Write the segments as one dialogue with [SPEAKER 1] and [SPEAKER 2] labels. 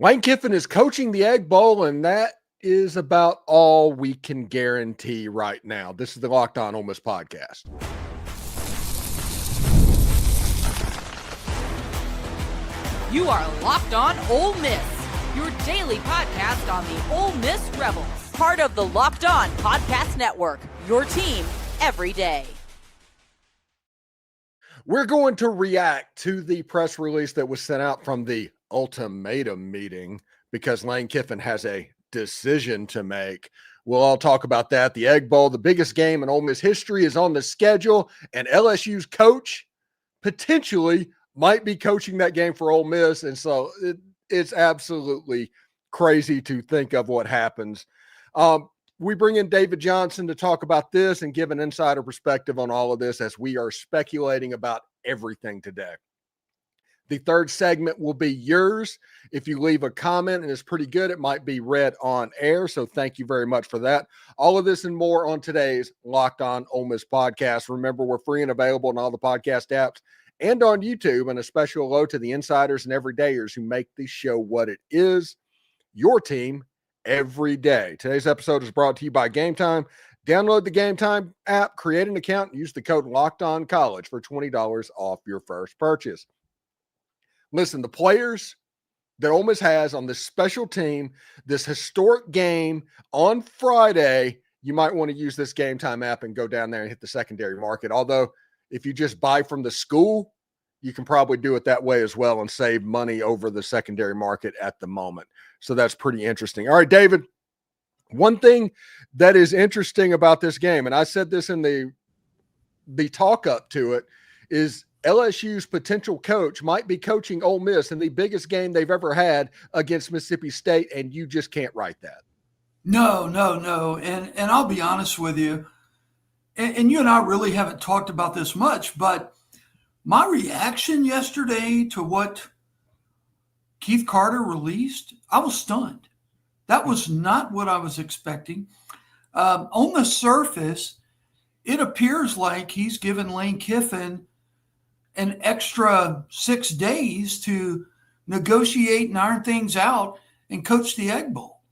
[SPEAKER 1] Lane Kiffin is coaching the Egg Bowl, and that is about all we can guarantee right now. This is the Locked On Ole Miss podcast.
[SPEAKER 2] You are Locked On Ole Miss, your daily podcast on the Ole Miss Rebels. Part of the Locked On Podcast Network, your team every day.
[SPEAKER 1] We're going to react to the press release that was sent out from the ultimatum meeting because Lane Kiffin has a decision to make. We'll all talk about that. The Egg Bowl, the biggest game in Ole Miss history, is on the schedule, and LSU's coach potentially might be coaching that game for Ole Miss. And so it's absolutely crazy to think of what happens. We bring in David Johnson to talk about this and give an insider perspective on all of this as we are speculating about everything today. The third segment will be yours. If you leave a comment and it's pretty good, it might be read on air. So thank you very much for that. All of this and more on today's Locked On Ole Miss podcast. Remember, we're free and available on all the podcast apps and on YouTube. And a special hello to the insiders and everydayers who make this show what it is, your team every day. Today's episode is brought to you by Game Time. Download the Game Time app, create an account, and use the code LOCKEDONCollege for $20 off your first purchase. Listen, the players that Ole Miss has on this special team, this historic game on Friday, you might want to use this Game Time app and go down there and hit the secondary market. Although, if you just buy from the school, you can probably do it that way as well and save money over the secondary market at the moment. So that's pretty interesting. All right, David, one thing that is interesting about this game, and I said this in the talk up to it, is LSU's potential coach might be coaching Ole Miss in the biggest game they've ever had against Mississippi State, and you just can't write that.
[SPEAKER 3] No. And I'll be honest with you, and you and I really haven't talked about this much, but my reaction yesterday to what Keith Carter released, I was stunned. That was not what I was expecting. On the surface, it appears like he's given Lane Kiffin an extra 6 days to negotiate and iron things out and coach the Egg Bowl.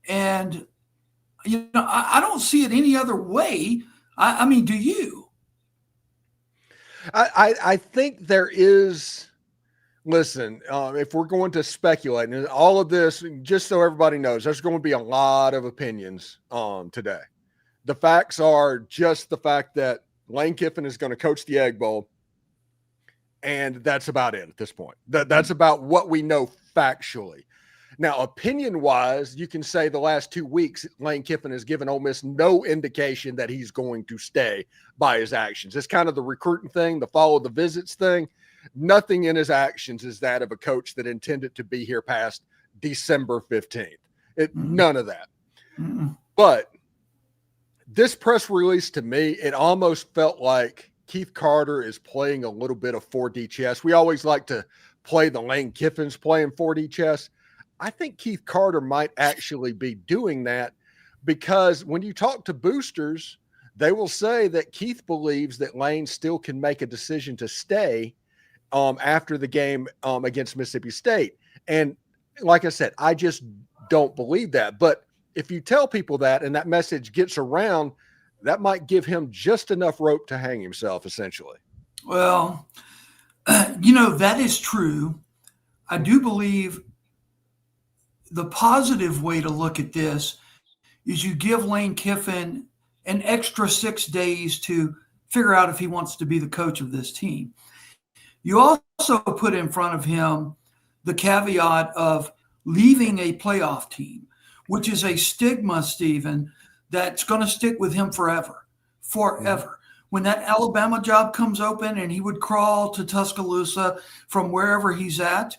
[SPEAKER 3] And, I don't see it any other way. I mean, do you?
[SPEAKER 1] I think there is. Listen, if we're going to speculate, and all of this, just so everybody knows, there's going to be a lot of opinions today. The facts are just the fact that Lane Kiffin is going to coach the Egg Bowl, and that's about it at this point. That's about what we know factually. Now, opinion-wise, you can say the last 2 weeks, Lane Kiffin has given Ole Miss no indication that he's going to stay by his actions. It's kind of the recruiting thing, the follow the visits thing. Nothing in his actions is that of a coach that intended to be here past December 15th. None of that. Mm-hmm. But this press release, to me, it almost felt like Keith Carter is playing a little bit of 4D chess. We always like to play the Lane Kiffins playing 4D chess. I think Keith Carter might actually be doing that because when you talk to boosters, they will say that Keith believes that Lane still can make a decision to stay after the game against Mississippi State. And like I said, I just don't believe that. But if you tell people that and that message gets around, that might give him just enough rope to hang himself, essentially.
[SPEAKER 3] Well, that is true. I do believe the positive way to look at this is you give Lane Kiffin an extra 6 days to figure out if he wants to be the coach of this team. You also put in front of him the caveat of leaving a playoff team, which is a stigma, Stephen, that's going to stick with him forever. When that Alabama job comes open and he would crawl to Tuscaloosa from wherever he's at,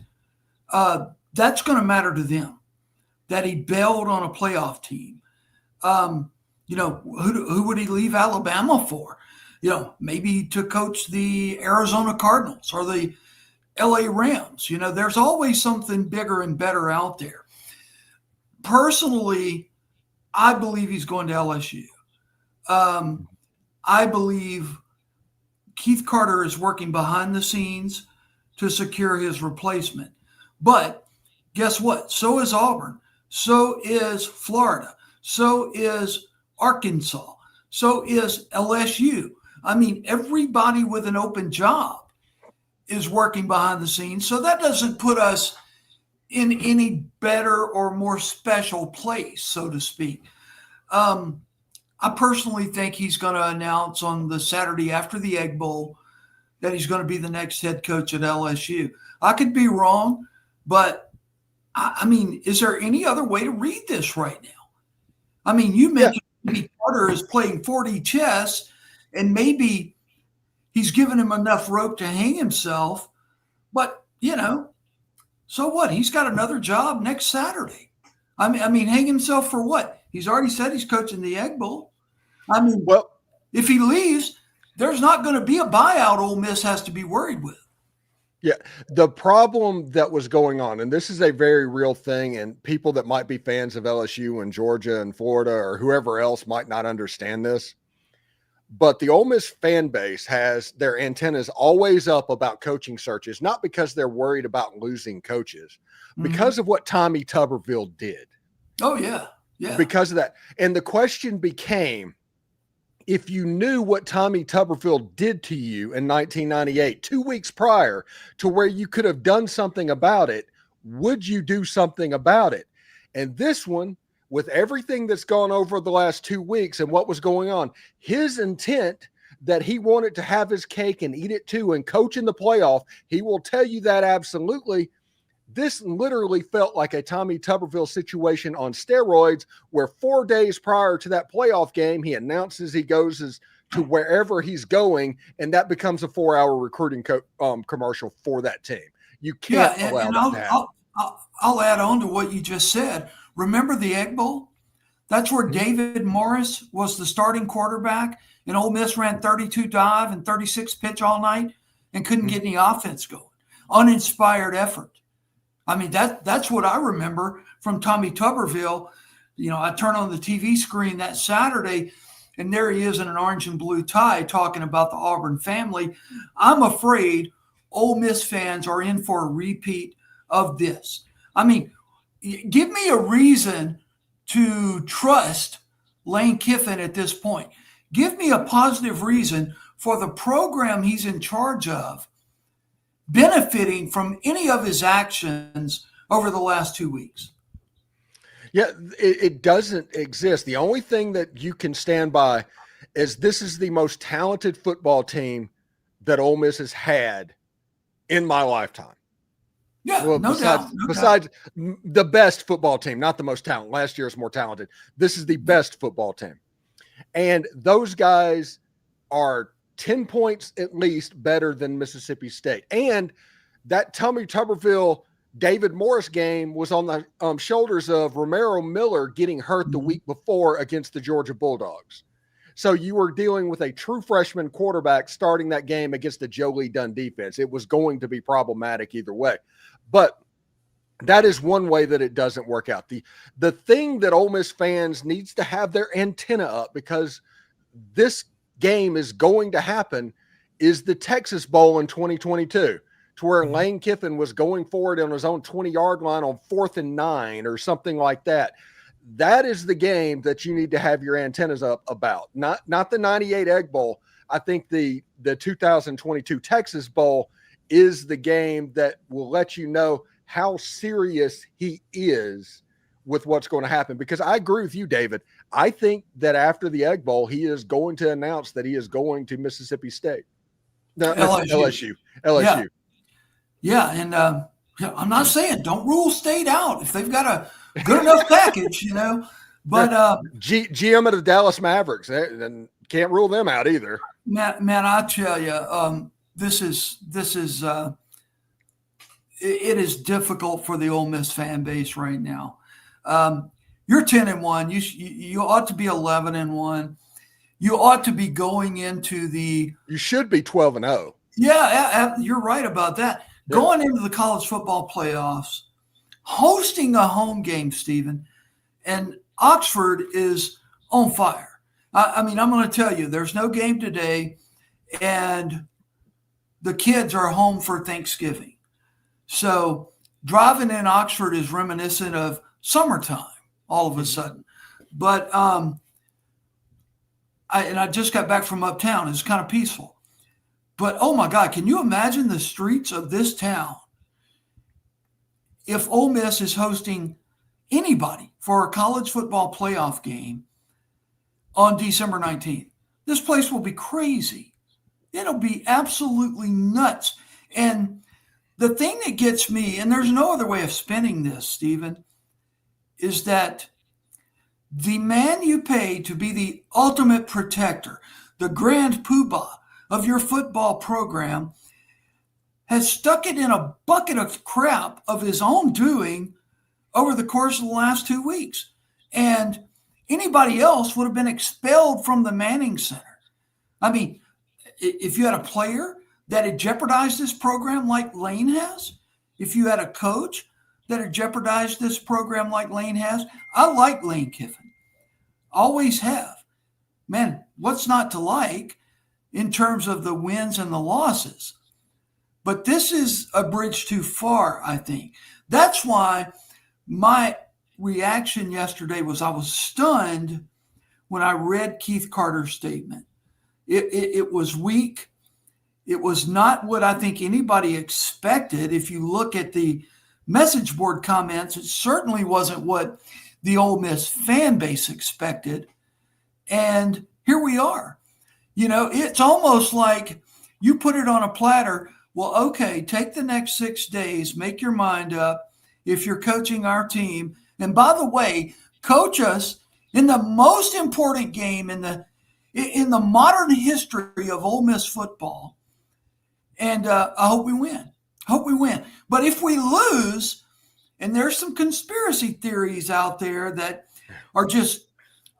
[SPEAKER 3] that's going to matter to them, that he bailed on a playoff team. Who would he leave Alabama for? Maybe to coach the Arizona Cardinals or the LA Rams. There's always something bigger and better out there. Personally, I believe he's going to LSU. I believe Keith Carter is working behind the scenes to secure his replacement. But guess what? So is Auburn. So is Florida. So is Arkansas. So is LSU. I mean, everybody with an open job is working behind the scenes. So that doesn't put us in any better or more special place, so to speak. I personally think he's going to announce on the Saturday after the Egg Bowl that he's going to be the next head coach at LSU. I could be wrong, but I mean, is there any other way to read this right now? I mean, you mentioned Jimmy Carter is playing 4D chess, and maybe he's given him enough rope to hang himself, but, so what? He's got another job next Saturday. I mean, hang himself for what? He's already said he's coaching the Egg Bowl. I mean, well, if he leaves, there's not going to be a buyout Ole Miss has to be worried with.
[SPEAKER 1] Yeah, the problem that was going on, and this is a very real thing, and people that might be fans of LSU and Georgia and Florida or whoever else might not understand this, but the Ole Miss fan base has their antennas always up about coaching searches, not because they're worried about losing coaches, because of what Tommy Tuberville did.
[SPEAKER 3] Oh, yeah. Yeah.
[SPEAKER 1] Because of that. And the question became, if you knew what Tommy Tuberville did to you in 1998, 2 weeks prior to where you could have done something about it, would you do something about it? And this one, with everything that's gone over the last 2 weeks and what was going on, his intent that he wanted to have his cake and eat it too and coach in the playoff, he will tell you that absolutely. This literally felt like a Tommy Tuberville situation on steroids, where 4 days prior to that playoff game, he announces he goes to wherever he's going, and that becomes a 4-hour recruiting commercial for that team. You can't allow that to happen.
[SPEAKER 3] I'll add on to what you just said. Remember the Egg Bowl? That's where David Morris was the starting quarterback, and Ole Miss ran 32 dive and 36 pitch all night and couldn't get any offense going. Uninspired effort. I mean, that's what I remember from Tommy Tuberville. I turn on the TV screen that Saturday, and there he is in an orange and blue tie talking about the Auburn family. I'm afraid Ole Miss fans are in for a repeat of this. I mean, give me a reason to trust Lane Kiffin at this point. Give me a positive reason for the program he's in charge of benefiting from any of his actions over the last 2 weeks.
[SPEAKER 1] Yeah, it doesn't exist. The only thing that you can stand by is this is the most talented football team that Ole Miss has had in my lifetime.
[SPEAKER 3] Yeah,
[SPEAKER 1] well,
[SPEAKER 3] no doubt.
[SPEAKER 1] Besides the best football team, not the most talented. Last year is more talented. This is the best football team. And those guys are 10 points at least better than Mississippi State. And that Tommy Tuberville, David Morris game was on the shoulders of Romero Miller getting hurt the week before against the Georgia Bulldogs. So you were dealing with a true freshman quarterback starting that game against the Joe Lee Dunn defense. It was going to be problematic either way. But that is one way that it doesn't work out. The thing that Ole Miss fans needs to have their antenna up, because this game is going to happen, is the Texas Bowl in 2022, to where Lane Kiffin was going forward on his own 20-yard line on 4th and 9 or something like that. That is the game that you need to have your antennas up about, not the 98 Egg Bowl. I think the 2022 Texas Bowl is the game that will let you know how serious he is with what's going to happen. Because I agree with you, David. I think that after the Egg Bowl, he is going to announce that he is going to Mississippi State. No, LSU.
[SPEAKER 3] Yeah, and I'm not saying don't rule State out if they've got a good enough package, But
[SPEAKER 1] GM of the Dallas Mavericks, then can't rule them out either.
[SPEAKER 3] Man, I tell you, this is it is difficult for the Ole Miss fan base right now. You're 10-1. You ought to be 11-1. You ought to be going into the.
[SPEAKER 1] You should be 12-0.
[SPEAKER 3] Yeah, you're right about that. Yeah. Going into the college football playoffs, hosting a home game, Stephen, and Oxford is on fire. I mean, I'm going to tell you, there's no game today, and the kids are home for Thanksgiving. So driving in Oxford is reminiscent of summertime all of a sudden. But I just got back from uptown. It's kind of peaceful. But, oh, my God, can you imagine the streets of this town if Ole Miss is hosting anybody for a college football playoff game on December 19th? This place will be crazy. It'll be absolutely nuts. And the thing that gets me, and there's no other way of spinning this, Stephen, is that the man you pay to be the ultimate protector, the grand poobah of your football program, has stuck it in a bucket of crap of his own doing over the course of the last 2 weeks. And anybody else would have been expelled from the Manning Center. I mean, if you had a player that had jeopardized this program like Lane has, if you had a coach that had jeopardized this program like Lane has, I like Lane Kiffin. Always have. Man, what's not to like in terms of the wins and the losses? But this is a bridge too far, I think. That's why my reaction yesterday was I was stunned when I read Keith Carter's statement. It was weak. It was not what I think anybody expected. If you look at the message board comments, it certainly wasn't what the Ole Miss fan base expected. And here we are. You know, it's almost like you put it on a platter. Well, okay, take the next 6 days, make your mind up if you're coaching our team. And by the way, coach us in the most important game in the modern history of Ole Miss football. And I hope we win. Hope we win. But if we lose, and there's some conspiracy theories out there that are just,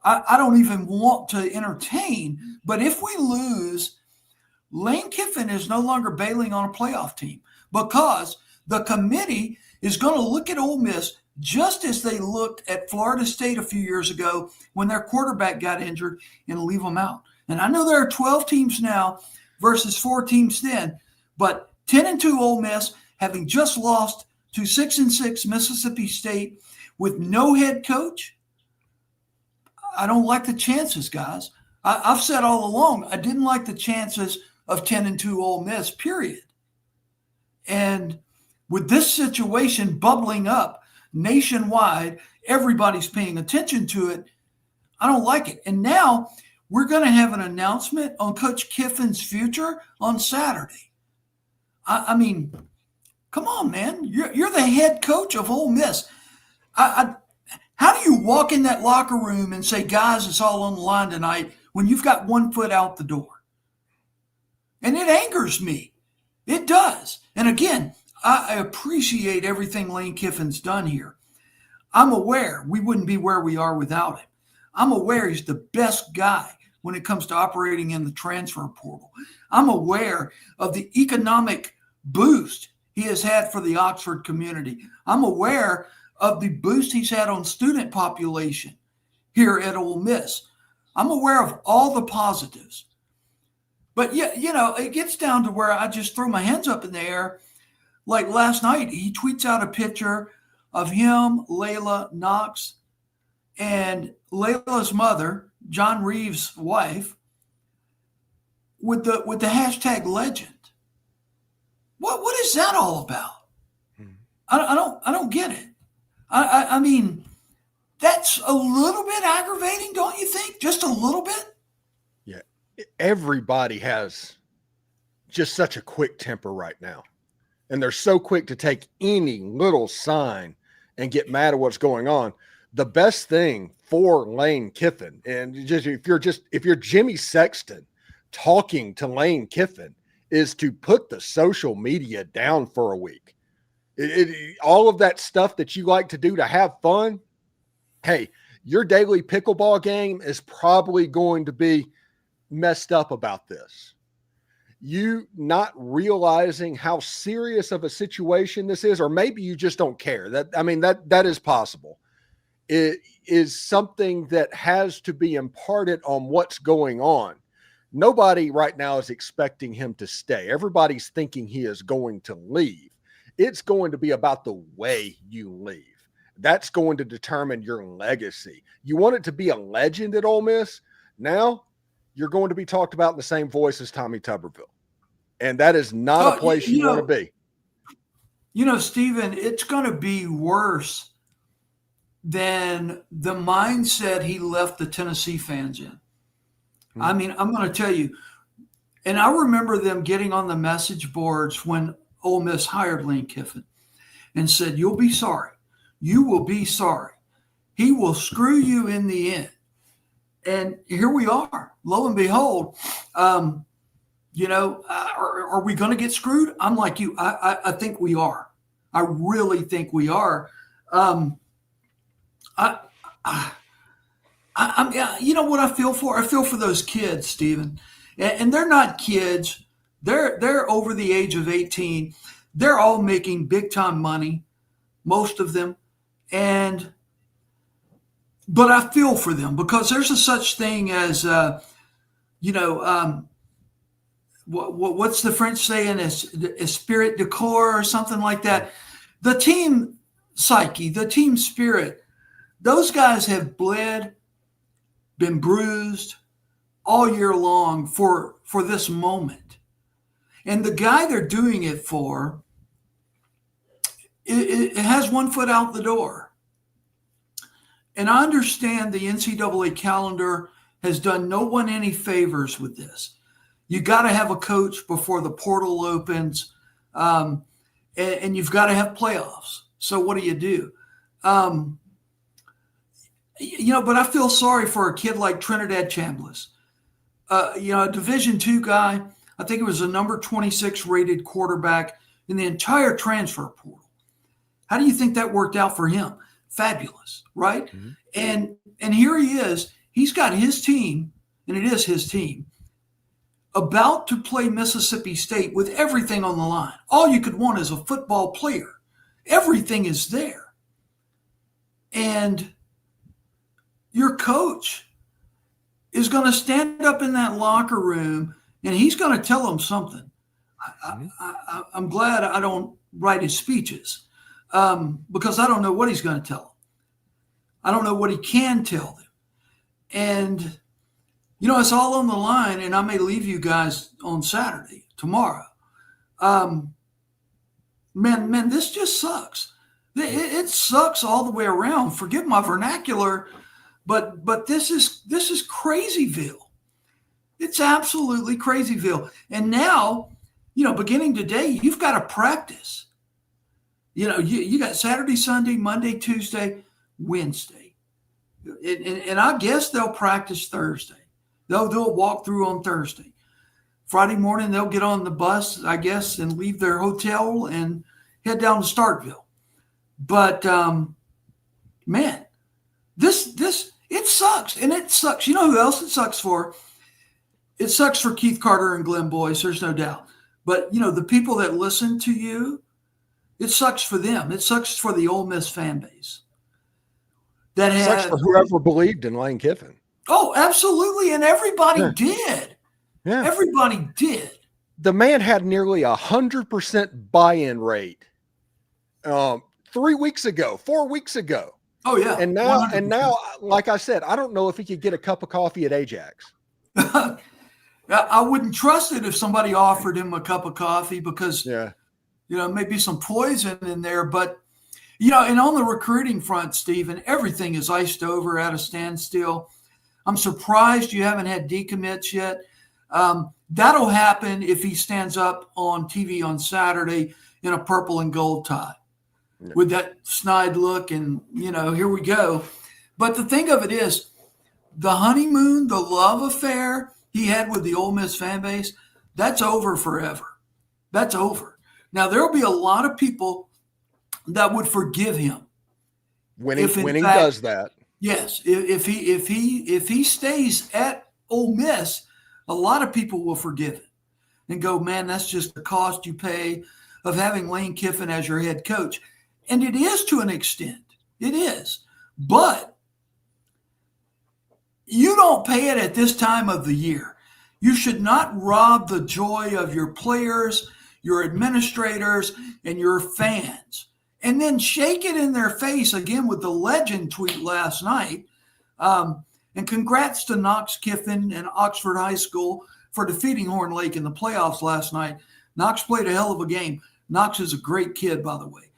[SPEAKER 3] I don't even want to entertain. But if we lose, Lane Kiffin is no longer bailing on a playoff team because the committee is going to look at Ole Miss just as they looked at Florida State a few years ago when their quarterback got injured and leave them out. And I know there are 12 teams now versus 4 teams then, but 10-2 Ole Miss, having just lost to 6-6 Mississippi State with no head coach, I don't like the chances, guys. I've said all along, I didn't like the chances of 10-2 Ole Miss, period. And with this situation bubbling up nationwide, everybody's paying attention to it. I don't like it. And now we're going to have an announcement on Coach Kiffin's future on Saturday. I mean, come on, man. You're the head coach of Ole Miss. How do you walk in that locker room and say, guys, it's all on the line tonight when you've got 1 foot out the door? And it angers me. It does. And again, I appreciate everything Lane Kiffin's done here. I'm aware we wouldn't be where we are without him. I'm aware he's the best guy when it comes to operating in the transfer portal. I'm aware of the economic boost he has had for the Oxford community. I'm aware of the boost he's had on student population here at Ole Miss. I'm aware of all the positives. But, yeah, you know, it gets down to where I just throw my hands up in the air. Like last night, he tweets out a picture of him, Layla Knox, and Layla's mother, John Reeves' wife, with the hashtag legend. What is that all about? I don't get it. I mean, that's a little bit aggravating, don't you think? Just a little bit?
[SPEAKER 1] Yeah. Everybody has just such a quick temper right now. And they're so quick to take any little sign and get mad at what's going on. The best thing for Lane Kiffin, and if you're Jimmy Sexton talking to Lane Kiffin, is to put the social media down for a week. All of that stuff that you like to do to have fun, hey, your daily pickleball game is probably going to be messed up about this. You not realizing how serious of a situation this is, or maybe you just don't care. That is possible. It is something that has to be imparted on what's going on. Nobody right now is expecting him to stay. Everybody's thinking he is going to leave. it's going to be about the way you leave. That's going to determine your legacy. You want it to be a legend at Ole Miss. Now you're going to be talked about in the same voice as Tommy Tuberville. And that is not a place you want to be.
[SPEAKER 3] You know, Stephen, it's going to be worse than the mindset he left the Tennessee fans in. Mm-hmm. I mean, I'm going to tell you, and I remember them getting on the message boards when Ole Miss hired Lane Kiffin and said, "You'll be sorry. You will be sorry. He will screw you in the end." And here we are. Lo and behold, are we going to get screwed? I'm like you. I think we are. I really think we are. You know what I feel for? I feel for those kids, Stephen. And they're not kids. They're over the age of 18. They're all making big time money, most of them. But I feel for them because there's a such thing as, what's the French saying? Esprit de corps or something like that. The team psyche, the team spirit, those guys have bled, been bruised all year long for this moment. And the guy they're doing it for, it has one foot out the door. And I understand the NCAA calendar has done no one any favors with this. You got to have a coach before the portal opens, and you've got to have playoffs. So what do? But I feel sorry for a kid like Trinidad Chambliss, a Division II guy. I think it was a number 26 rated quarterback in the entire transfer portal. How do you think that worked out for him? Fabulous, right? Mm-hmm. And here he is. He's got his team, and it is his team, about to play Mississippi State with everything on the line. All you could want is a football player. Everything is there. And your coach is going to stand up in that locker room, and he's going to tell them something. I'm glad I don't write his speeches. Because I don't know what he's going to tell them. I don't know what he can tell them. And, it's all on the line, and I may leave you guys on Saturday, tomorrow. Man, this just sucks. It sucks all the way around. Forgive my vernacular, but this is Crazyville. It's absolutely Crazyville. And now, beginning today, you've got to practice. You got Saturday, Sunday, Monday, Tuesday, Wednesday. And I guess they'll practice Thursday. They'll do a walkthrough on Thursday. Friday morning, they'll get on the bus, I guess, and leave their hotel and head down to Starkville. But, man, it sucks. And it sucks. You know who else it sucks for? It sucks for Keith Carter and Glenn Boyce. There's no doubt. But, the people that listen to you, it sucks for them. It sucks for the Ole Miss fan base.
[SPEAKER 1] It sucks for whoever believed in Lane Kiffin.
[SPEAKER 3] Oh, absolutely. And everybody did.
[SPEAKER 1] Yeah.
[SPEAKER 3] Everybody did.
[SPEAKER 1] The man had nearly 100% buy-in rate 4 weeks ago.
[SPEAKER 3] Oh, yeah.
[SPEAKER 1] And now, like I said, I don't know if he could get a cup of coffee at Ajax.
[SPEAKER 3] I wouldn't trust it if somebody offered him a cup of coffee because maybe some poison in there. But, and on the recruiting front, Stephen, everything is iced over at a standstill. I'm surprised you haven't had decommits yet. That'll happen if he stands up on TV on Saturday in a purple and gold tie with that snide look and, here we go. But the thing of it is, the honeymoon, the love affair he had with the Ole Miss fan base, that's over forever. That's over. Now, there'll be a lot of people that would forgive him.
[SPEAKER 1] Winning does that.
[SPEAKER 3] Yes. If he stays at Ole Miss, a lot of people will forgive it and go, man, that's just the cost you pay of having Lane Kiffin as your head coach. And it is to an extent. It is. But you don't pay it at this time of the year. You should not rob the joy of your players, your administrators, and your fans. And then shake it in their face again with the legend tweet last night. And congrats to Knox Kiffin and Oxford High School for defeating Horn Lake in the playoffs last night. Knox played a hell of a game. Knox is a great kid, by the way.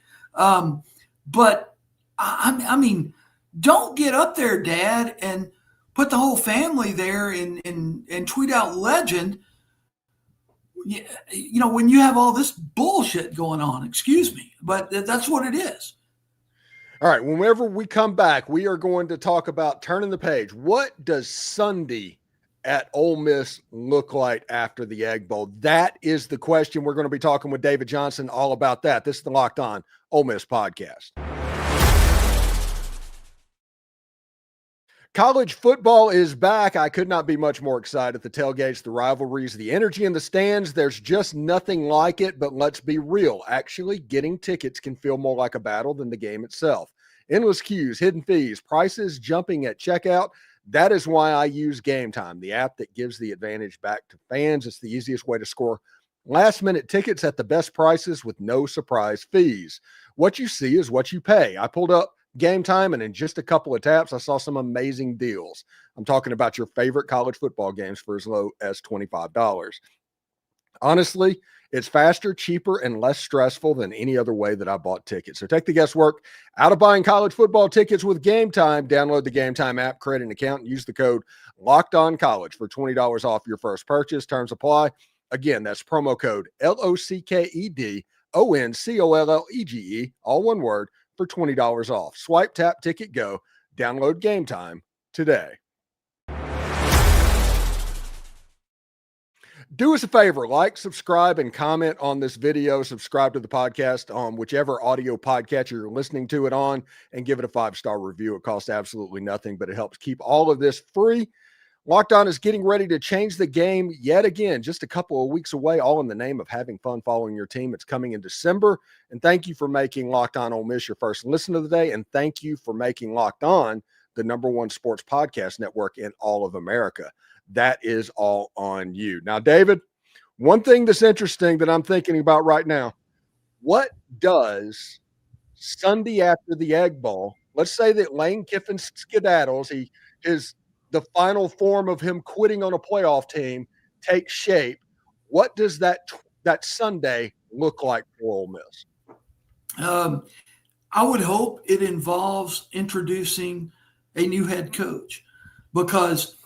[SPEAKER 3] But I mean, don't get up there, Dad, and put the whole family there and tweet out legend. You know, when you have all this bullshit going on, excuse me, but that's what it is.
[SPEAKER 1] All right. Whenever we come back, we are going to talk about turning the page. What does Sunday at Ole Miss look like after the Egg Bowl? That is the question. We're going to be talking with David Johnson all about that. This is the Locked On Ole Miss podcast. College football is back. I could not be much more excited. The tailgates, the rivalries, the energy in the stands, there's just nothing like it. But let's be real. Actually, getting tickets can feel more like a battle than the game itself. Endless queues, hidden fees, prices jumping at checkout. That is why I use Game Time, the app that gives the advantage back to fans. It's the easiest way to score last-minute tickets at the best prices with no surprise fees. What you see is what you pay. I pulled up Game Time, and in just a couple of taps, I saw some amazing deals. I'm talking about your favorite college football games for as low as $25. Honestly, it's faster, cheaper, and less stressful than any other way that I bought tickets. So take the guesswork out of buying college football tickets with Game Time. Download the Game Time app, create an account, and use the code LOCKEDONCollege for $20 off your first purchase. Terms apply. Again, that's promo code LOCKEDONCOLLEGE, all one word, for $20 off. Swipe, tap, ticket, go. Download Game Time today. Do us a favor, like, subscribe, and comment on this video. Subscribe to the podcast on whichever audio podcatcher you're listening to it on, and give it a 5-star review. It costs absolutely nothing, but it helps keep all of this free. Locked On is getting ready to change the game yet again, just a couple of weeks away, all in the name of having fun following your team. It's coming in December. And thank you for making Locked On Ole Miss your first listen of the day. And thank you for making Locked On the #1 sports podcast network in all of America. That is all on you. Now, David, one thing that's interesting that I'm thinking about right now, what does Sunday after the Egg Bowl, let's say that Lane Kiffin skedaddles, the final form of him quitting on a playoff team takes shape. What does that Sunday look like for Ole Miss?
[SPEAKER 3] I would hope it involves introducing a new head coach, because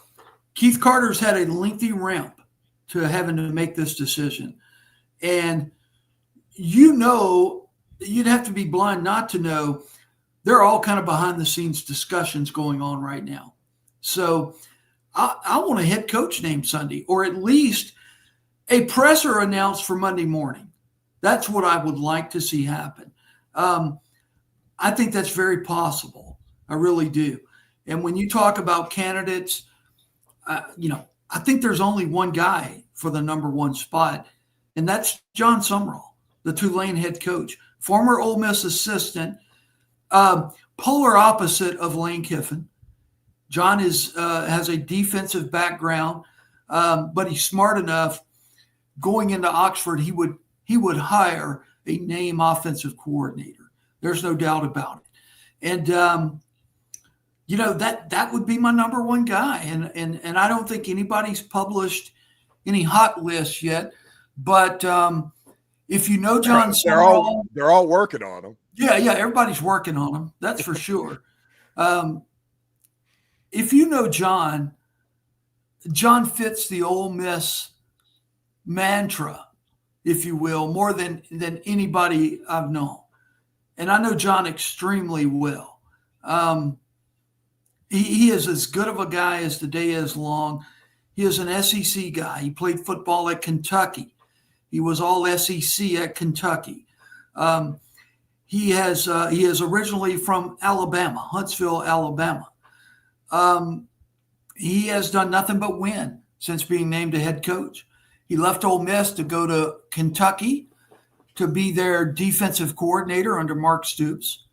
[SPEAKER 3] Keith Carter's had a lengthy ramp to having to make this decision. And you'd have to be blind not to know there are all kind of behind the scenes discussions going on right now. So I want a head coach named Sunday, or at least a presser announced for Monday morning. That's what I would like to see happen. I think that's very possible. I really do. And when you talk about candidates, I think there's only one guy for the #1 spot, and that's John Sumrall, the Tulane head coach, former Ole Miss assistant, polar opposite of Lane Kiffin. John has a defensive background, but he's smart enough. Going into Oxford, he would hire a name offensive coordinator. There's no doubt about it. And that would be my #1 guy. And I don't think anybody's published any hot lists yet. But if you know John Sumrall,
[SPEAKER 1] they're all working on them.
[SPEAKER 3] Yeah, everybody's working on them. That's for sure. If you know John fits the Ole Miss mantra, if you will, more than anybody I've known. And I know John extremely well. He is as good of a guy as the day is long. He is an SEC guy. He played football at Kentucky. He was all SEC at Kentucky. He is originally from Alabama, Huntsville, Alabama. He has done nothing but win since being named a head coach. He left Ole Miss to go to Kentucky to be their defensive coordinator under Mark Stoops.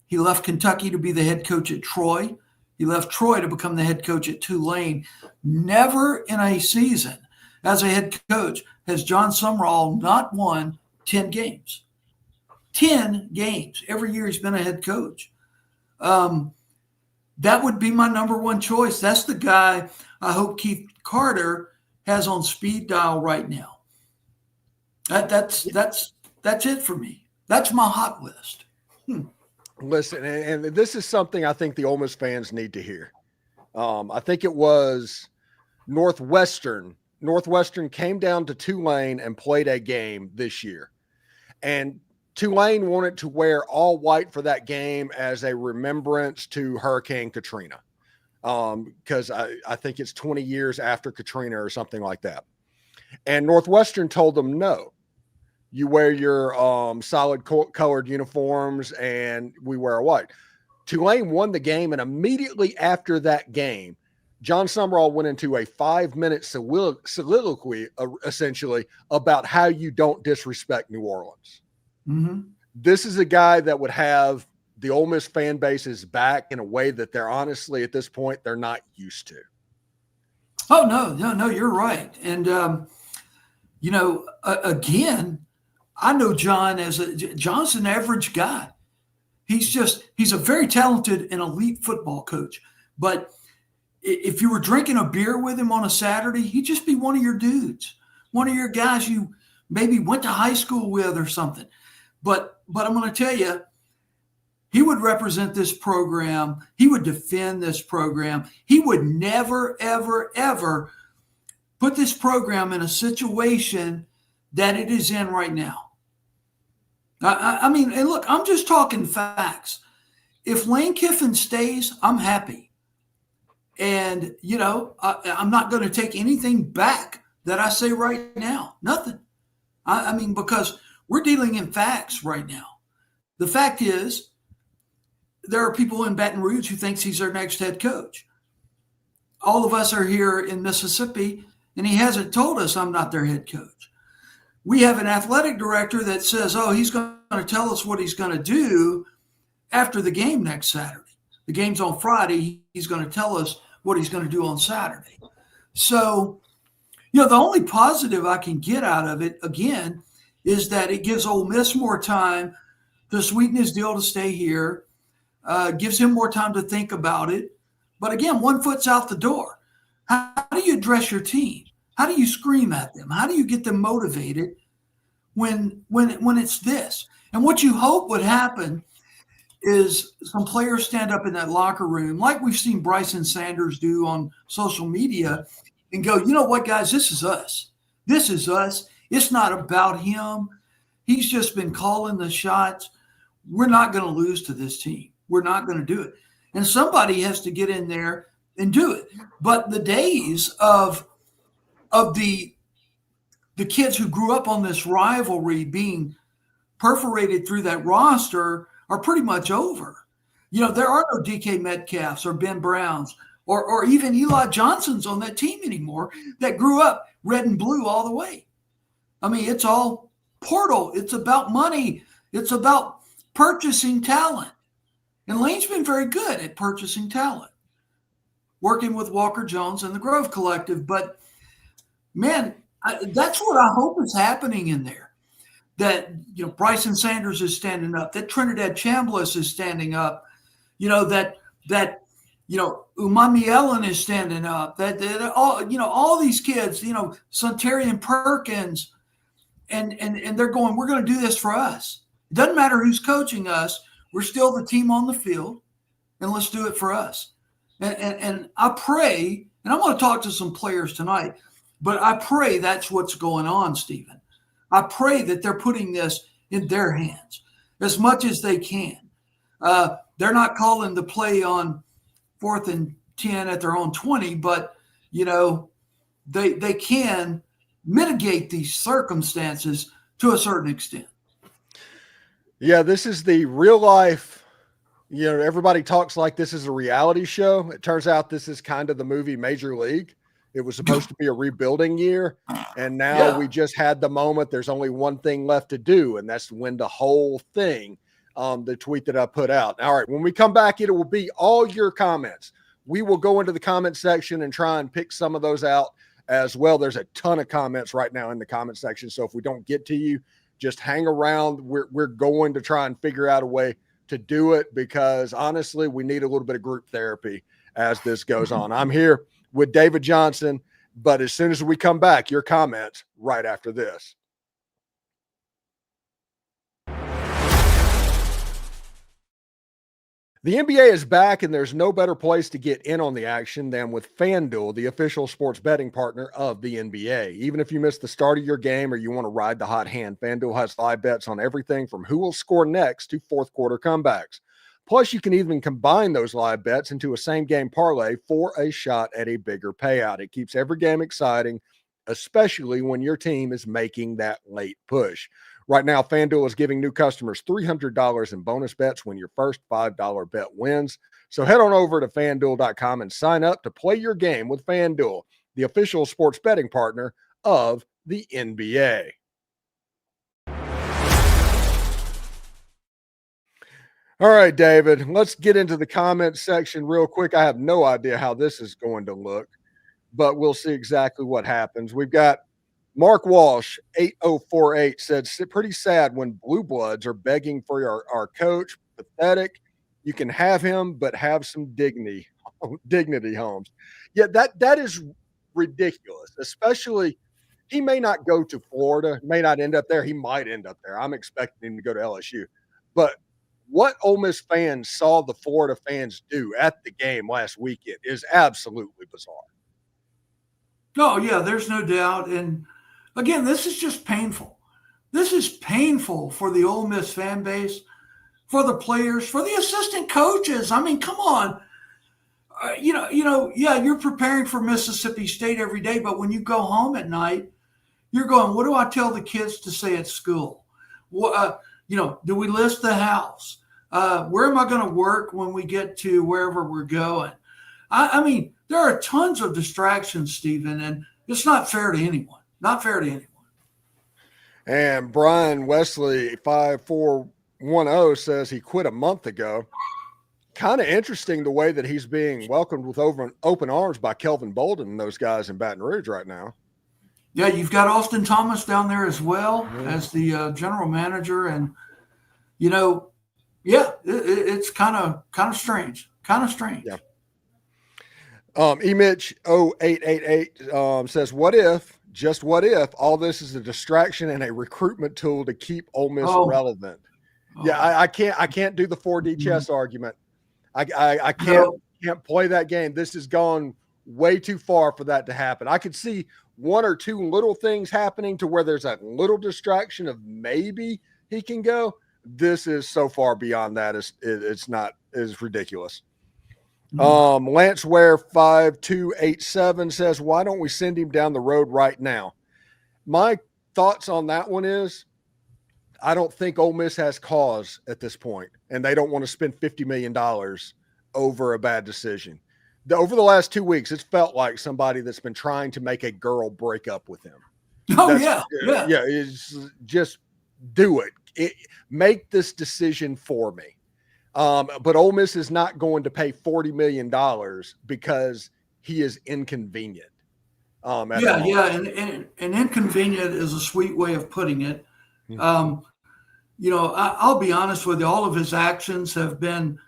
[SPEAKER 3] He left Kentucky to be the head coach at Troy. He left Troy to become the head coach at Tulane. Never in a season as a head coach has John Sumrall not won 10 games. 10 games every year he's been a head coach. That would be my number one choice. That's the guy I hope Keith Carter has on speed dial right now. That's it for me. That's my hot list.
[SPEAKER 1] Listen, and this is something I think the Ole Miss fans need to hear. I think it was Northwestern. Northwestern came down to Tulane and played a game this year. And Tulane wanted to wear all white for that game as a remembrance to Hurricane Katrina. Because I think it's 20 years after Katrina or something like that. And Northwestern told them, no, you wear your solid colored uniforms and we wear white. Tulane won the game, and immediately after that game, John Sumrall went into a 5-minute soliloquy, essentially, about how you don't disrespect New Orleans.
[SPEAKER 3] Mm-hmm.
[SPEAKER 1] This is a guy that would have the Ole Miss fan base's back in a way that they're honestly, at this point, they're not used to.
[SPEAKER 3] Oh, no, you're right. And, again, I know John John's an average guy. He's a very talented and elite football coach. But if you were drinking a beer with him on a Saturday, he'd just be one of your dudes, one of your guys you maybe went to high school with or something. But I'm going to tell you, he would represent this program. He would defend this program. He would never, ever, ever put this program in a situation that it is in right now. I mean, and look, I'm just talking facts. If Lane Kiffin stays, I'm happy. And, I'm not going to take anything back that I say right now. Nothing. I mean, because we're dealing in facts right now. The fact is, there are people in Baton Rouge who thinks he's their next head coach. All of us are here in Mississippi, and he hasn't told us I'm not their head coach. We have an athletic director that says, he's going to tell us what he's going to do after the game next Saturday. The game's on Friday. He's going to tell us what he's going to do on Saturday. So, the only positive I can get out of it, again, is that it gives Ole Miss more time to sweeten his deal to stay here, gives him more time to think about it. But again, one foot's out the door. How do you address your team? How do you scream at them? How do you get them motivated when it's this? And what you hope would happen is some players stand up in that locker room, like we've seen Bryson Sanders do on social media, and go, you know what, guys, this is us. This is us. It's not about him. He's just been calling the shots. We're not going to lose to this team. We're not going to do it. And somebody has to get in there and do it. But the days of the kids who grew up on this rivalry being perforated through that roster are pretty much over. There are no DK Metcalfs or Ben Browns or even Eli Johnsons on that team anymore that grew up red and blue all the way. I mean, it's all portal. It's about money. It's about purchasing talent. And Lane's been very good at purchasing talent, working with Walker Jones and the Grove Collective. But, man, that's what I hope is happening in there. That, Bryson Sanders is standing up, that Trinidad Chambliss is standing up, that Umami Ellen is standing up, that all these kids, Suntarian Perkins, and they're going, we're going to do this for us. It doesn't matter who's coaching us. We're still the team on the field, and let's do it for us. And I pray, and I'm going to talk to some players tonight, but I pray that's what's going on, Stephen. I pray that they're putting this in their hands as much as they can. They're not calling the play on 4th and 10 at their own 20, but, they can mitigate these circumstances to a certain extent.
[SPEAKER 1] Yeah, this is the real life. Everybody talks like this is a reality show. It turns out this is kind of the movie Major League. It was supposed to be a rebuilding year, and now we just had the moment. There's only one thing left to do, and that's to win the whole thing. The tweet that I put out. All right, when we come back, it will be all your comments. We will go into the comment section and try and pick some of those out as well. There's a ton of comments right now in the comment section. So if we don't get to you, just hang around. We're going to try and figure out a way to do it, because honestly, we need a little bit of group therapy as this goes on. I'm here with David Johnson, but as soon as we come back, your comments right after this. The NBA is back, and there's no better place to get in on the action than with FanDuel, the official sports betting partner of the NBA. Even if you miss the start of your game or you want to ride the hot hand, FanDuel has live bets on everything from who will score next to fourth quarter comebacks. Plus, you can even combine those live bets into a same-game parlay for a shot at a bigger payout. It keeps every game exciting, especially when your team is making that late push. Right now, FanDuel is giving new customers $300 in bonus bets when your first $5 bet wins. So head on over to FanDuel.com and sign up to play your game with FanDuel, the official sports betting partner of the NBA. All right, David, let's get into the comments section real quick. I have no idea how this is going to look, but we'll see exactly what happens. We've got Mark Walsh, 8048, said, pretty sad when blue bloods are begging for our coach. Pathetic. You can have him, but have some dignity, Holmes. Yeah, that is ridiculous, especially he may not go to Florida, may not end up there. He might end up there. I'm expecting him to go to LSU. But what Ole Miss fans saw the Florida fans do at the game last weekend is absolutely bizarre.
[SPEAKER 3] Oh, yeah, there's no doubt. And again, this is just painful. This is painful for the Ole Miss fan base, for the players, for the assistant coaches. I mean, come on. Yeah, you're preparing for Mississippi State every day, but when you go home at night, you're going, what do I tell the kids to say at school? Do we list the house? Where am I going to work when we get to wherever we're going? I mean, there are tons of distractions, Stephen, and it's not fair to anyone. Not fair to anyone.
[SPEAKER 1] And Brian Wesley 5410 says he quit a month ago. Kind of interesting the way that he's being welcomed with open arms by Kelvin Bolden and those guys in Baton Rouge right now.
[SPEAKER 3] Yeah, you've got Austin Thomas down there as well as the general manager, and it's kind of strange. Yeah.
[SPEAKER 1] Emitch 0888 says, what if all this is a distraction and a recruitment tool to keep Ole Miss relevant? Yeah, I can't do the 4D chess argument. I can't play that game. This has gone way too far for that to happen. I could see one or two little things happening to where there's a little distraction of maybe he can go. This is so far beyond that. It's ridiculous. Lanceware 5287 says, why don't we send him down the road right now? My thoughts on that one is, I don't think Ole Miss has cause at this point, and they don't want to spend $50 million over a bad decision. Over the last 2 weeks, it's felt like somebody that's been trying to make a girl break up with him. Yeah. It's just do it. Make this decision for me. But Ole Miss is not going to pay $40 million because he is inconvenient. And inconvenient is a sweet way of putting it.
[SPEAKER 3] I'll be honest with you. All of his actions have been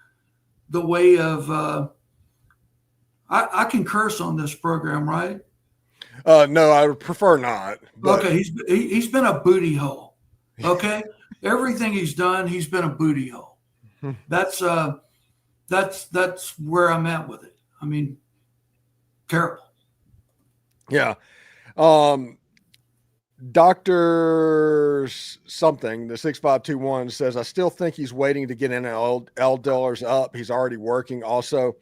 [SPEAKER 3] the way of. I can curse on this program, right?
[SPEAKER 1] No, I would prefer not.
[SPEAKER 3] But. Okay, he's been a booty hole. Okay, everything he's done, he's been a booty hole. That's where I'm at with it. I mean, terrible.
[SPEAKER 1] Yeah. Dr. something, the 6521 says, I still think he's waiting to get in L dollars up. He's already working. Also,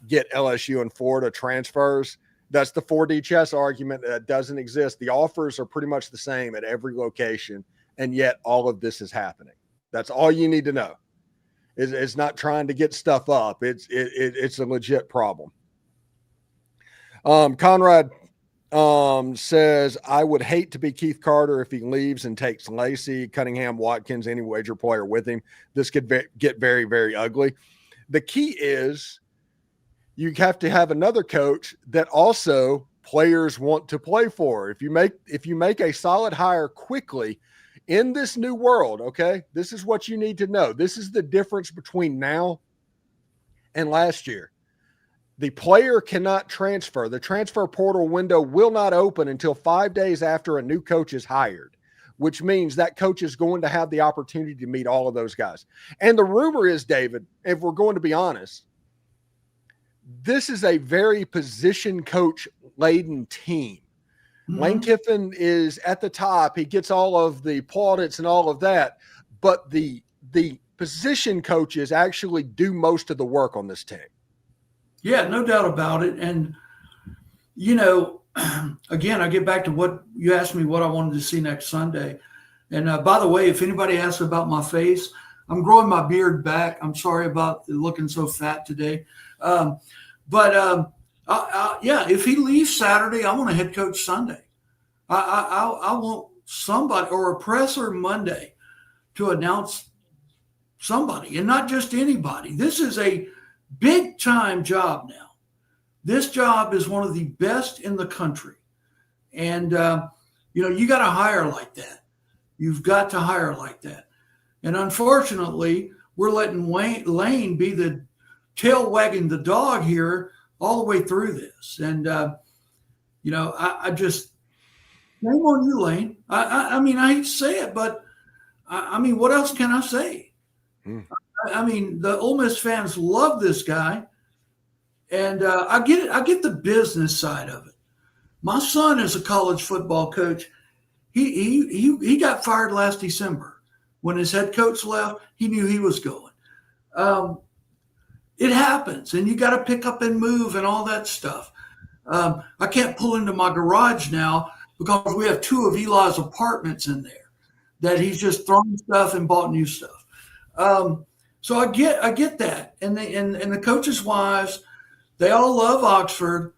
[SPEAKER 1] get LSU and Florida transfers. That's the 4D chess argument that doesn't exist. The offers are pretty much the same at every location, and yet all of this is happening. That's all you need to know. It's not trying to get stuff up. It's a legit problem. Conrad says, I would hate to be Keith Carter if he leaves and takes Lacey, Cunningham, Watkins, any wager player with him. This could get very, very ugly. The key is you have to have another coach that also players want to play for. If you make a solid hire quickly in this new world, okay, this is what you need to know. This is the difference between now and last year. The player cannot transfer. The transfer portal window will not open until 5 days after a new coach is hired, which means that coach is going to have the opportunity to meet all of those guys. And the rumor is, David, if we're going to be honest, this is a very position coach laden team. Mm-hmm. Lane Kiffin is at the top. He gets all of the plaudits and all of that, but the position coaches actually do most of the work on this team.
[SPEAKER 3] Yeah, no doubt about it. And, again, I get back to what you asked me, what I wanted to see next Sunday. And by the way, if anybody asks about my face, I'm growing my beard back. I'm sorry about looking so fat today. If he leaves Saturday, I want a head coach Sunday. I want somebody or a presser Monday to announce somebody, and not just anybody. This is a big time job now. This job is one of the best in the country. And, you got to hire like that. You've got to hire like that. And unfortunately, we're letting Lane be the tail wagging the dog here all the way through this. And, I just, shame on you, Lane. I hate to say it, but what else can I say? The Ole Miss fans love this guy. And I get it. I get the business side of it. My son is a college football coach. He got fired last December. When his head coach left, he knew he was going. It happens, and you got to pick up and move and all that stuff. I can't pull into my garage now because we have 2 of Eli's apartments in there that he's just thrown stuff and bought new stuff. So I get that, and the coaches' wives, they all love Oxford,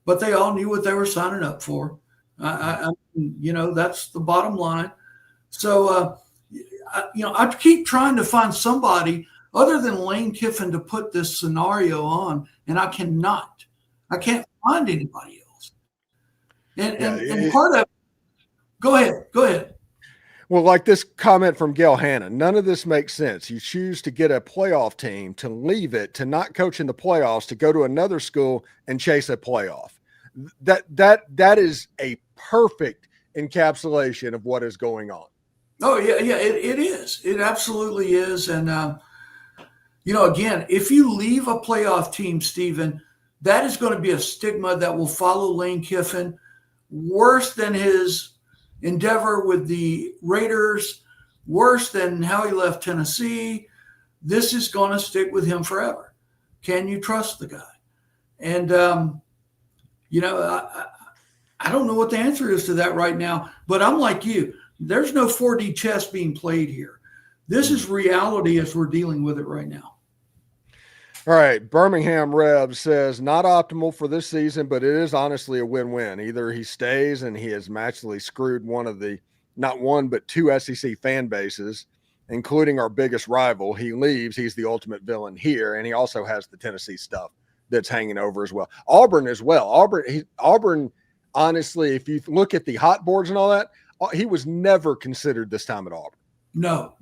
[SPEAKER 3] but they all knew what they were signing up for. That's the bottom line. So, I keep trying to find somebody other than Lane Kiffin to put this scenario on, and I can't find anybody else. And part of, go ahead.
[SPEAKER 1] Well, like this comment from Gail Hanna, none of this makes sense. You choose to get a playoff team, to leave it, to not coach in the playoffs, to go to another school and chase a playoff. That is a perfect encapsulation of what is going on.
[SPEAKER 3] Oh, yeah, it is. It absolutely is. And, again, if you leave a playoff team, Stephen, that is going to be a stigma that will follow Lane Kiffin worse than his endeavor with the Raiders, worse than how he left Tennessee. This is going to stick with him forever. Can you trust the guy? And, I don't know what the answer is to that right now, but I'm like you. There's no 4D chess being played here. This is reality as we're dealing with it right now.
[SPEAKER 1] All right. Birmingham Rev says, not optimal for this season, but it is honestly a win-win. Either he stays and he has matchily screwed one of the, not one, but 2 SEC fan bases, including our biggest rival. He leaves. He's the ultimate villain here. And he also has the Tennessee stuff that's hanging over as well. Auburn as well. Auburn, honestly, if you look at the hot boards and all that, he was never considered this time at Auburn.
[SPEAKER 3] No.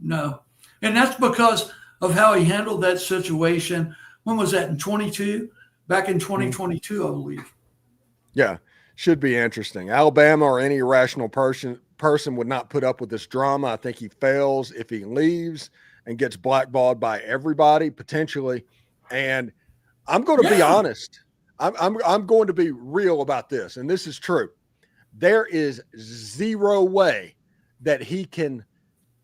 [SPEAKER 3] And that's because of how he handled that situation. When was that, in 22? Back in 2022, I believe.
[SPEAKER 1] Yeah, should be interesting. Alabama or any rational person would not put up with this drama. I think he fails if he leaves and gets blackballed by everybody, potentially. And I'm going to be honest. I'm going to be real about this, and this is true. There is zero way that he can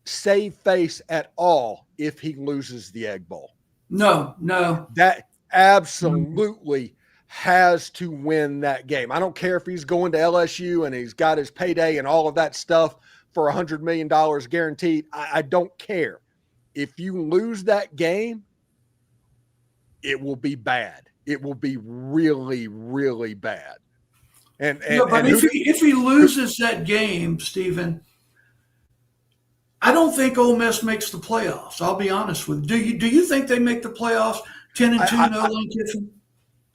[SPEAKER 1] save face at all if he loses the Egg Bowl.
[SPEAKER 3] No.
[SPEAKER 1] That absolutely has to win that game. I don't care if he's going to LSU and he's got his payday and all of that stuff for $100 million guaranteed. I don't care. If you lose that game, it will be bad. It will be really, really bad. But
[SPEAKER 3] if he loses that game, Stephen, I don't think Ole Miss makes the playoffs. I'll be honest with you. Do you think they make the playoffs 10-2? No Lane Kiffin.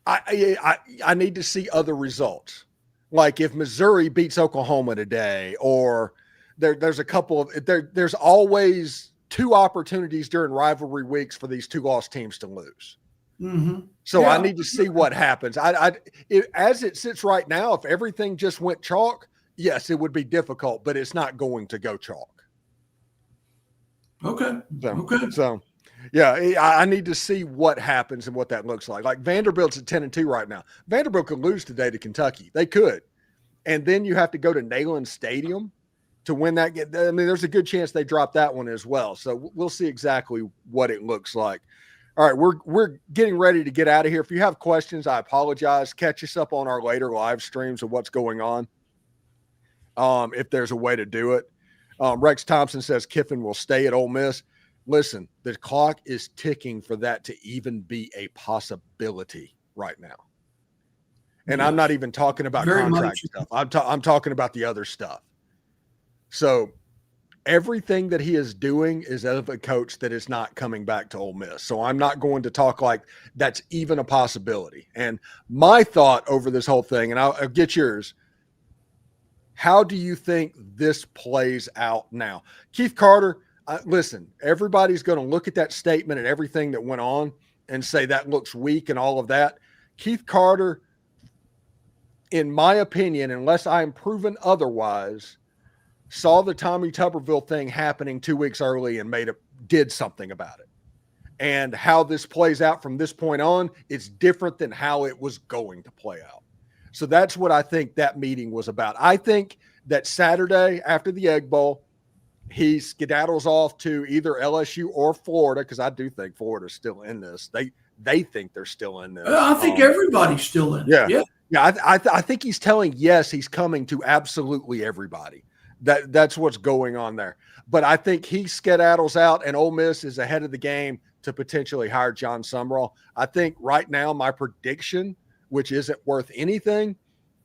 [SPEAKER 1] I need to see other results. Like if Missouri beats Oklahoma today, or there's a couple of there's always 2 opportunities during rivalry weeks for these 2 lost teams to lose.
[SPEAKER 3] Mm-hmm.
[SPEAKER 1] So I need to see what happens. As it sits right now, if everything just went chalk, yes, it would be difficult, but it's not going to go chalk.
[SPEAKER 3] Okay.
[SPEAKER 1] So yeah, I need to see what happens and what that looks like. Like Vanderbilt's at 10-2 right now. Vanderbilt could lose today to Kentucky. They could. And then you have to go to Neyland Stadium to win that. I mean, there's a good chance they drop that one as well. So we'll see exactly what it looks like. All right, we're getting ready to get out of here. If you have questions, I apologize. Catch us up on our later live streams of what's going on, if there's a way to do it. Rex Thompson says Kiffin will stay at Ole Miss. Listen, the clock is ticking for that to even be a possibility right now. And I'm not even talking about contract stuff. I'm talking about the other stuff. So everything that he is doing is of a coach that is not coming back to Ole Miss. So I'm not going to talk like that's even a possibility. And my thought over this whole thing, and I'll get yours, how do you think this plays out now? Keith Carter, listen, everybody's going to look at that statement and everything that went on and say that looks weak and all of that. Keith Carter, in my opinion, unless I am proven otherwise, saw the Tommy Tuberville thing happening 2 weeks early and did something about it. And how this plays out from this point on, it's different than how it was going to play out. So that's what I think that meeting was about. I think that Saturday after the Egg Bowl, he skedaddles off to either LSU or Florida, because I do think Florida's still in this. They think they're still in this.
[SPEAKER 3] I think everybody's still in it.
[SPEAKER 1] Yeah. I think he's telling he's coming to absolutely everybody. That's what's going on there. But I think he skedaddles out, and Ole Miss is ahead of the game to potentially hire John Sumrall. I think right now my prediction, which isn't worth anything,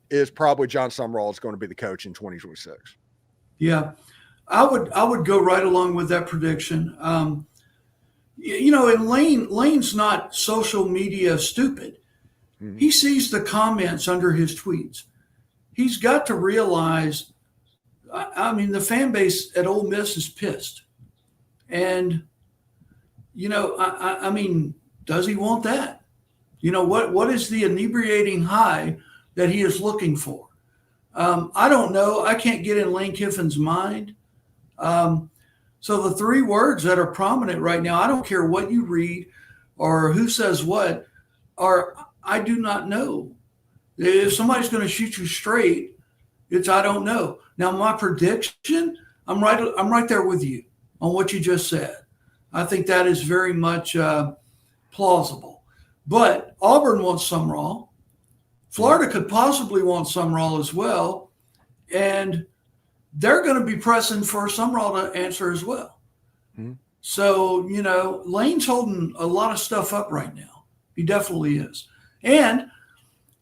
[SPEAKER 1] is probably John Sumrall is going to be the coach in 2026.
[SPEAKER 3] Yeah, I would go right along with that prediction. And Lane's not social media stupid. Mm-hmm. He sees the comments under his tweets. He's got to realize, I mean, the fan base at Ole Miss is pissed. And, I mean, does he want that? What is the inebriating high that he is looking for? I don't know. I can't get in Lane Kiffin's mind. So the 3 words that are prominent right now, I don't care what you read or who says what, are I do not know. If somebody's going to shoot you straight, it's I don't know. Now, my prediction, I'm right there with you on what you just said. I think that is very much plausible. But Auburn wants Sumrall. Florida could possibly want Sumrall as well. And they're going to be pressing for Sumrall to answer as well. Mm-hmm. So, Lane's holding a lot of stuff up right now. He definitely is. And,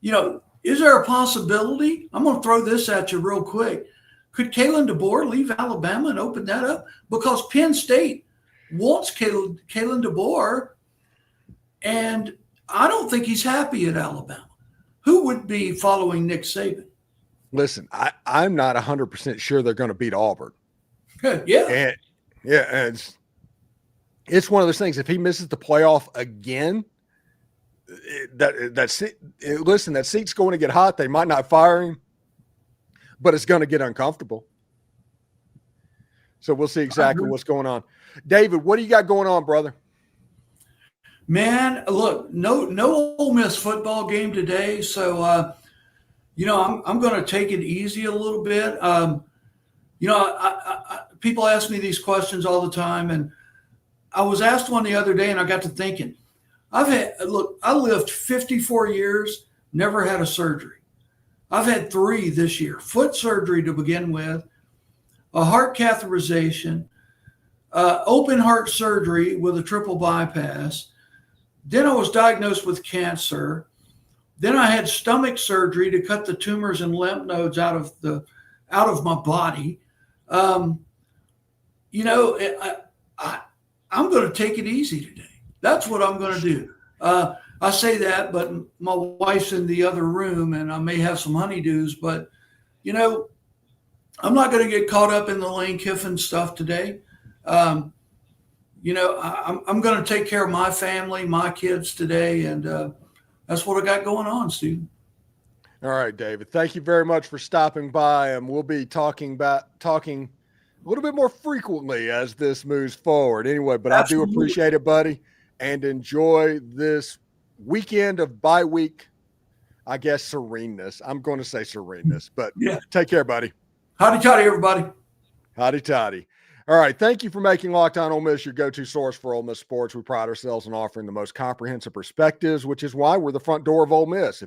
[SPEAKER 3] is there a possibility? I'm going to throw this at you real quick. Could Kalen DeBoer leave Alabama and open that up? Because Penn State wants Kalen DeBoer, and I don't think he's happy at Alabama. Who would be following Nick Saban?
[SPEAKER 1] Listen, I'm not 100% sure they're going to beat Auburn.
[SPEAKER 3] Yeah.
[SPEAKER 1] And it's one of those things. If he misses the playoff again, listen, that seat's going to get hot. They might not fire him, but it's going to get uncomfortable. So we'll see exactly what's going on. David, what do you got going on, brother?
[SPEAKER 3] Man, look, no Ole Miss football game today. So, I'm going to take it easy a little bit. People ask me these questions all the time, and I was asked one the other day, and I got to thinking. I lived 54 years, never had a surgery. I've had 3 this year. Foot surgery to begin with, a heart catheterization, open heart surgery with a triple bypass. Then I was diagnosed with cancer. Then I had stomach surgery to cut the tumors and lymph nodes out of my body. I'm going to take it easy today. That's what I'm going to do. I I say that, but my wife's in the other room and I may have some honeydews, but I'm not going to get caught up in the Lane Kiffin stuff today. I'm going to take care of my family, my kids today. And that's what I got going on, Stephen.
[SPEAKER 1] All right, David. Thank you very much for stopping by, and we'll be talking a little bit more frequently as this moves forward. Anyway, but Absolutely. I do appreciate it, buddy, and enjoy this weekend of bye week, I guess, sereneness. I'm going to say sereneness, but Take care, buddy.
[SPEAKER 3] Howdy toddy, everybody.
[SPEAKER 1] Howdy toddy. All right. Thank you for making Locked On Ole Miss your go-to source for Ole Miss sports. We pride ourselves on offering the most comprehensive perspectives, which is why we're the front door of Ole Miss.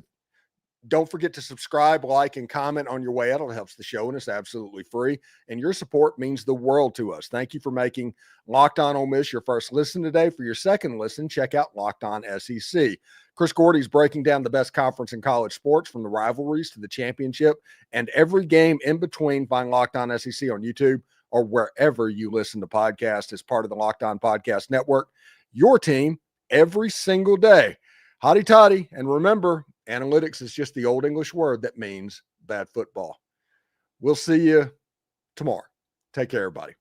[SPEAKER 1] Don't forget to subscribe, like, and comment on your way out. It helps the show, and it's absolutely free. And your support means the world to us. Thank you for making Locked On Ole Miss your first listen today. For your second listen, check out Locked On SEC. Chris Gordy's breaking down the best conference in college sports, from the rivalries to the championship and every game in between. Find Locked On SEC on YouTube or wherever you listen to podcasts as part of the Locked On Podcast Network. Your team every single day. Hotty toddy. And remember, analytics is just the old English word that means bad football. We'll see you tomorrow. Take care, everybody.